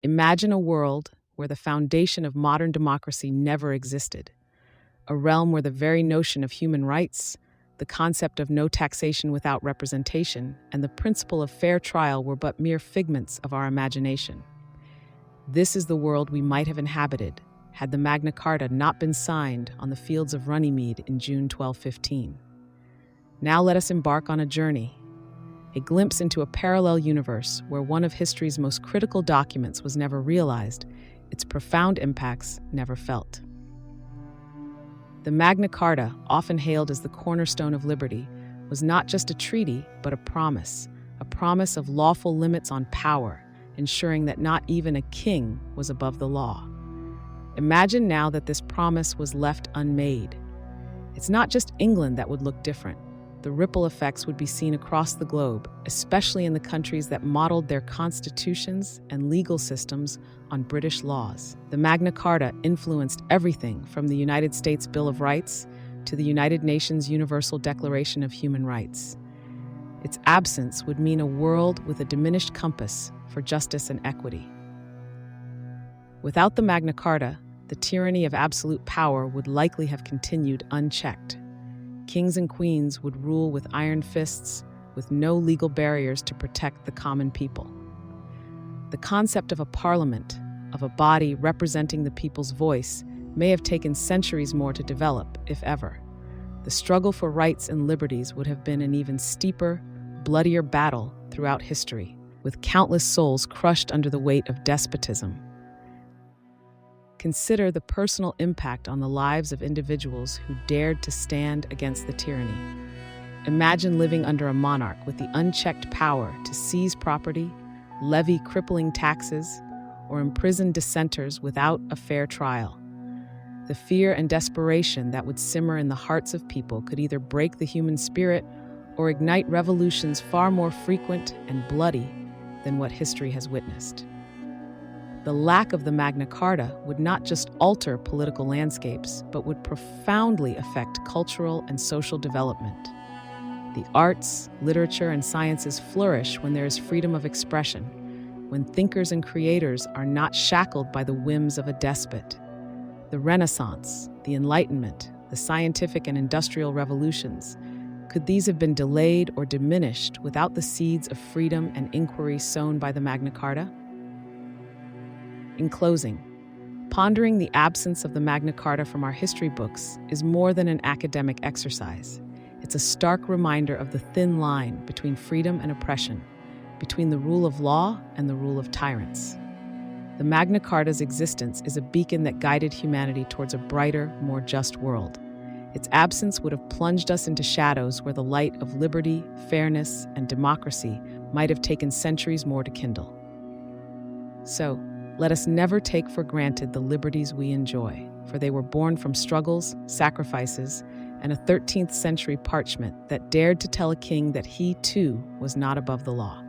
Imagine a world where the foundation of modern democracy never existed, a realm where the very notion of human rights, the concept of no taxation without representation, and the principle of fair trial were but mere figments of our imagination. This is the world we might have inhabited had the Magna Carta not been signed on the fields of Runnymede in June 1215. Now let us embark on a journey, a glimpse into a parallel universe where one of history's most critical documents was never realized, its profound impacts never felt. The Magna Carta, often hailed as the cornerstone of liberty, was not just a treaty, but a promise of lawful limits on power, ensuring that not even a king was above the law. Imagine now that this promise was left unmade. It's not just England that would look different. The ripple effects would be seen across the globe, especially in the countries that modeled their constitutions and legal systems on British laws. The Magna Carta influenced everything from the United States Bill of Rights to the United Nations Universal Declaration of Human Rights. Its absence would mean a world with a diminished compass for justice and equity. Without the Magna Carta, the tyranny of absolute power would likely have continued unchecked. Kings and queens would rule with iron fists, with no legal barriers to protect the common people. The concept of a parliament, of a body representing the people's voice, may have taken centuries more to develop, if ever. The struggle for rights and liberties would have been an even steeper, bloodier battle throughout history, with countless souls crushed under the weight of despotism. Consider the personal impact on the lives of individuals who dared to stand against the tyranny. Imagine living under a monarch with the unchecked power to seize property, levy crippling taxes, or imprison dissenters without a fair trial. The fear and desperation that would simmer in the hearts of people could either break the human spirit or ignite revolutions far more frequent and bloody than what history has witnessed. The lack of the Magna Carta would not just alter political landscapes, but would profoundly affect cultural and social development. The arts, literature, and sciences flourish when there is freedom of expression, when thinkers and creators are not shackled by the whims of a despot. The Renaissance, the Enlightenment, the scientific and industrial revolutions, could these have been delayed or diminished without the seeds of freedom and inquiry sown by the Magna Carta? In closing, pondering the absence of the Magna Carta from our history books is more than an academic exercise. It's a stark reminder of the thin line between freedom and oppression, between the rule of law and the rule of tyrants. The Magna Carta's existence is a beacon that guided humanity towards a brighter, more just world. Its absence would have plunged us into shadows where the light of liberty, fairness, and democracy might have taken centuries more to kindle. So, let us never take for granted the liberties we enjoy, for they were born from struggles, sacrifices, and a 13th century parchment that dared to tell a king that he, too, was not above the law.